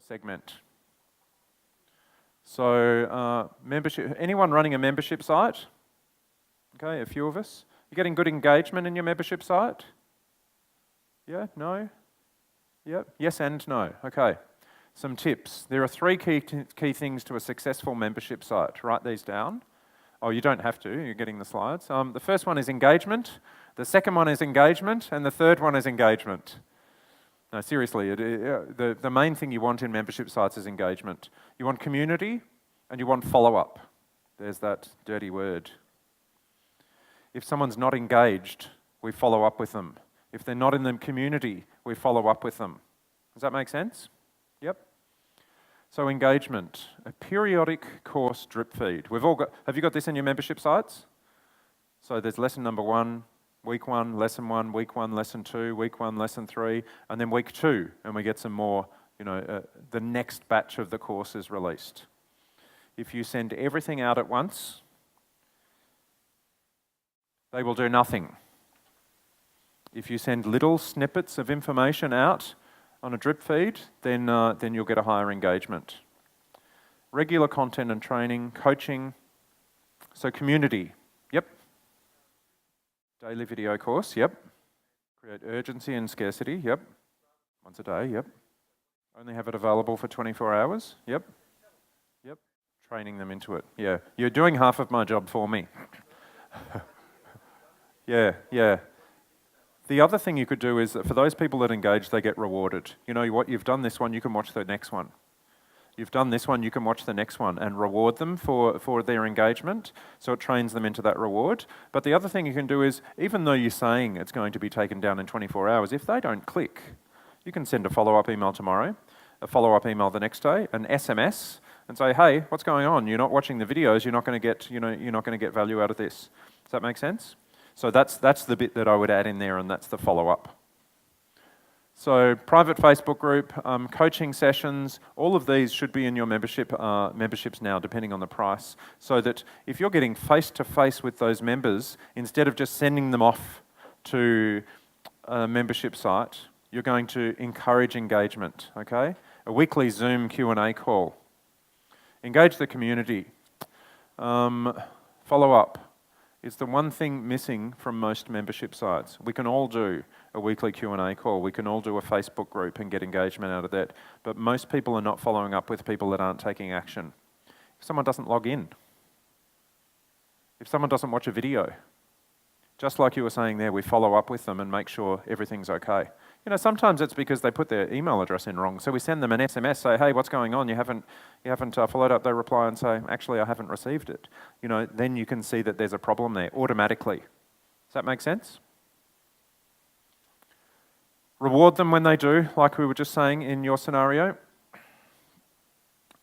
segment. So membership, anyone running a membership site? Okay, a few of us. You getting good engagement in your membership site? Yeah, no? Yep, yes and no. Okay, some tips. There are three key things to a successful membership site. Write these down. Oh, you don't have to, you're getting the slides. The first one is engagement, the second one is engagement, and the third one is engagement. No, seriously, the main thing you want in membership sites is engagement. You want community and you want follow-up. There's that dirty word. If someone's not engaged, we follow up with them. If they're not in the community, we follow up with them. Does that make sense? Yep. So engagement, a periodic course drip feed. Have you got this in your membership sites? So there's lesson number 1, week 1, lesson 1, week 1, lesson 2, week 1, lesson 3, and then week 2, and we get some more, the next batch of the course is released. If you send everything out at once, they will do nothing. If you send little snippets of information out on a drip feed, then you'll get a higher engagement. Regular content and training, coaching, so community, yep. Daily video course, yep. Create urgency and scarcity, yep. Once a day, yep. Only have it available for 24 hours, yep. Yep. Training them into it, yeah. You're doing half of my job for me. Yeah. The other thing you could do is that for those people that engage, they get rewarded. You know what, you've done this one, you can watch the next one. You've done this one, you can watch the next one and reward them for their engagement, so it trains them into that reward. But the other thing you can do is, even though you're saying it's going to be taken down in 24 hours, if they don't click, you can send a follow-up email tomorrow, a follow-up email the next day, an SMS, and say, hey, what's going on? You're not watching the videos, you're not going to get value out of this. Does that make sense? So that's the bit that I would add in there, and that's the follow-up. So private Facebook group, coaching sessions, all of these should be in your memberships now, depending on the price, so that if you're getting face-to-face with those members, instead of just sending them off to a membership site, you're going to encourage engagement, okay? A weekly Zoom Q&A call. Engage the community. Follow-up. It's the one thing missing from most membership sites. We can all do a weekly Q&A call. We can all do a Facebook group and get engagement out of that. But most people are not following up with people that aren't taking action. If someone doesn't log in, if someone doesn't watch a video, just like you were saying there, we follow up with them and make sure everything's okay. Sometimes it's because they put their email address in wrong. So we send them an SMS, say, hey, what's going on? You haven't followed up. They reply and say, actually, I haven't received it. Then you can see that there's a problem there automatically. Does that make sense? Reward them when they do, like we were just saying in your scenario,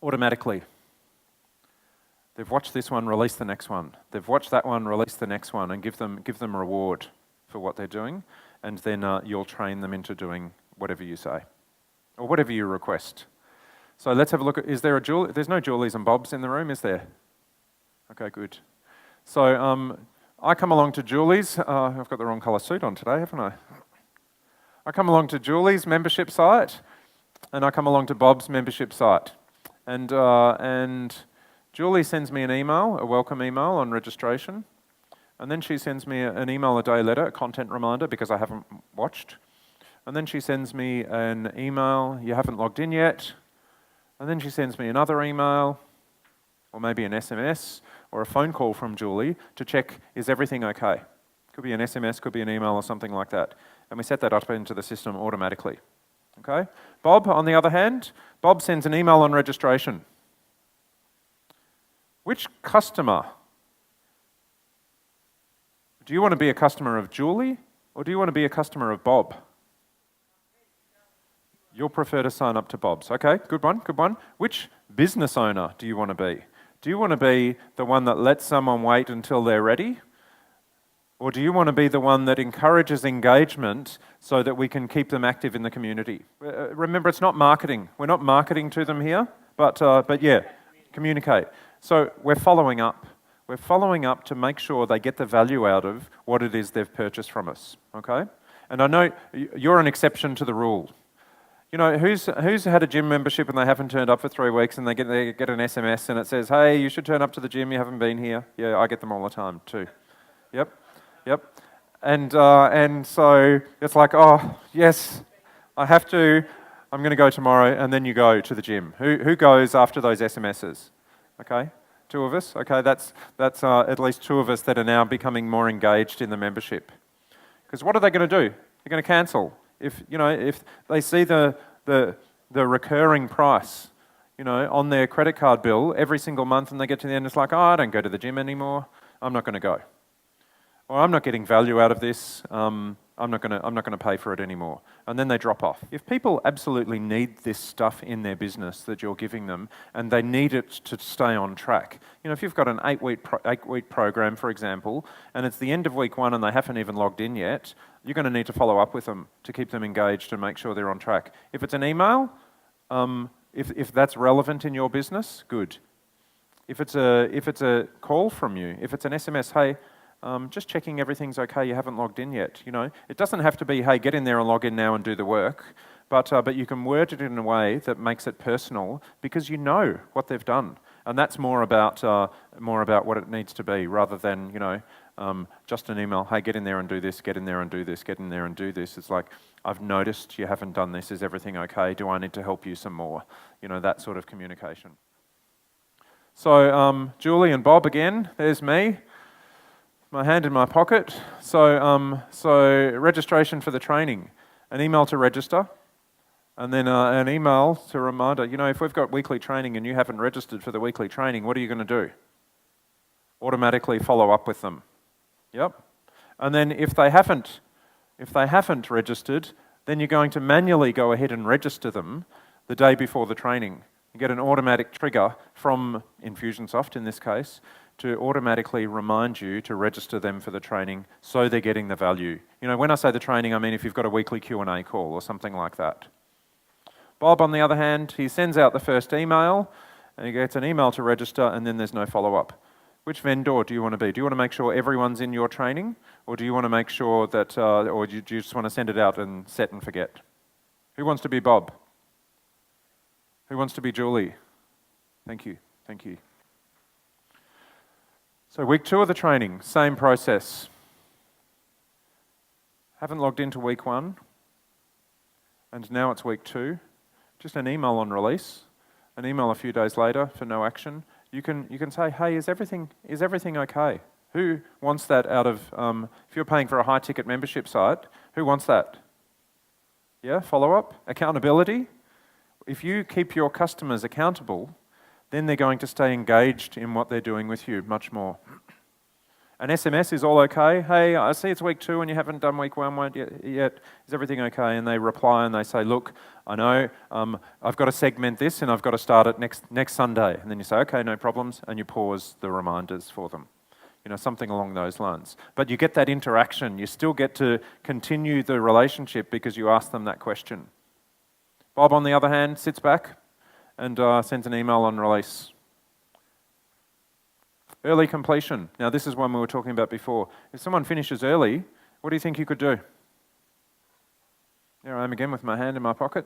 automatically. They've watched this one, release the next one. They've watched that one, release the next one, and give them a reward for what they're doing. And then you'll train them into doing whatever you say, or whatever you request. So let's have a look at, there's no Julies and Bobs in the room, is there? Okay, good. So I come along to Julie's, I've got the wrong colour suit on today, haven't I? I come along to Julie's membership site, and I come along to Bob's membership site. And Julie sends me an email, a welcome email on registration. And then she sends me an email a day later, a content reminder, because I haven't watched. And then she sends me an email, you haven't logged in yet. And then she sends me another email, or maybe an SMS, or a phone call from Julie to check, is everything okay? Could be an SMS, could be an email, or something like that. And we set that up into the system automatically. Okay? Bob, on the other hand, Bob sends an email on registration. Which customer? Do you want to be a customer of Julie, or do you want to be a customer of Bob? You'll prefer to sign up to Bob's. Okay, good one. Which business owner do you want to be? Do you want to be the one that lets someone wait until they're ready? Or do you want to be the one that encourages engagement so that we can keep them active in the community? Remember, it's not marketing. We're not marketing to them here, but yeah, communicate. So we're following up. We're following up to make sure they get the value out of what it is they've purchased from us, okay? And I know you're an exception to the rule. You know, who's had a gym membership and they haven't turned up for 3 weeks and they get an SMS and it says, hey, you should turn up to the gym, you haven't been here. Yeah, I get them all the time too. Yep. And so it's like, oh, yes, I have to, I'm going to go tomorrow, and then you go to the gym. Who goes after those SMSs? Okay, 2 of us. Okay, that's at least 2 of us that are now becoming more engaged in the membership. Because what are they going to do? They're going to cancel. If they see the recurring price, on their credit card bill every single month, and they get to the end, it's like, oh, I don't go to the gym anymore. I'm not going to go. Or I'm not getting value out of this. I'm not going to pay for it anymore. And then they drop off. If people absolutely need this stuff in their business that you're giving them, and they need it to stay on track, if you've got an 8-week program, for example, and it's the end of week 1 and they haven't even logged in yet, you're going to need to follow up with them to keep them engaged and make sure they're on track. If it's an email, if that's relevant in your business, good. If it's a call from you, if it's an SMS, hey, just checking everything's okay, you haven't logged in yet. It doesn't have to be, hey, get in there and log in now and do the work, but you can word it in a way that makes it personal because you know what they've done. And that's more about what it needs to be rather than, just an email, hey, get in there and do this, get in there and do this, get in there and do this. It's like, I've noticed you haven't done this, is everything okay? Do I need to help you some more? That sort of communication. So Julie and Bob again, there's me. My hand in my pocket. So registration for the training, an email to register, and then an email to reminder. If we've got weekly training and you haven't registered for the weekly training, what are you going to do? Automatically follow up with them. Yep. And then if they haven't registered, then you're going to manually go ahead and register them the day before the training. You get an automatic trigger from Infusionsoft in this case to automatically remind you to register them for the training so they're getting the value. When I say the training, I mean if you've got a weekly Q&A call or something like that. Bob, on the other hand, he sends out the first email and he gets an email to register and then there's no follow-up. Which vendor do you want to be? Do you want to make sure everyone's in your training, or do you want to make sure that, or do you just want to send it out and set and forget? Who wants to be Bob? Who wants to be Julie? Thank you. So week 2 of the training, same process. Haven't logged into week 1, and now it's week 2. Just an email on release, an email a few days later for no action. You can say, hey, is everything okay? Who wants that out of, if you're paying for a high-ticket membership site, who wants that? Yeah, follow-up, accountability. If you keep your customers accountable, then they're going to stay engaged in what they're doing with you much more. An SMS is all okay. Hey, I see it's week 2 and you haven't done week 1 yet. Is everything okay? And they reply and they say, look, I know, I've got to segment this and I've got to start it next Sunday. And then you say, okay, no problems, and you pause the reminders for them. Something along those lines. But you get that interaction. You still get to continue the relationship because you ask them that question. Bob, on the other hand, sits back and sends an email on release. Early completion. Now, this is one we were talking about before. If someone finishes early, what do you think you could do? There I am again with my hand in my pocket.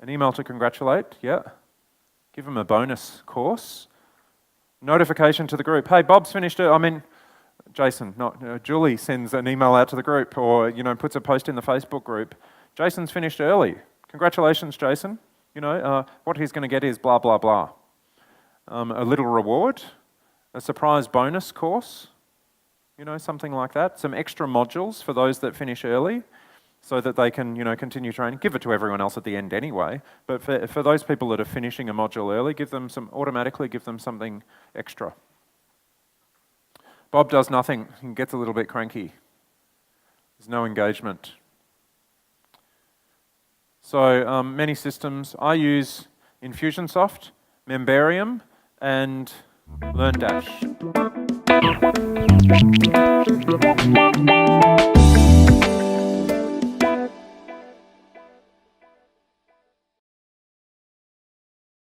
An email to congratulate, yeah. Give them a bonus course. Notification to the group. Hey, Bob's finished Jason, not Julie sends an email out to the group or, puts a post in the Facebook group. Jason's finished early. Congratulations, Jason. What he's going to get is blah, blah, blah. A little reward, a surprise bonus course, something like that. Some extra modules for those that finish early so that they can, continue training. Give it to everyone else at the end anyway. But for those people that are finishing a module early, automatically give them something extra. Bob does nothing. He gets a little bit cranky. There's no engagement. So many systems. I use Infusionsoft, Membarium, and LearnDash.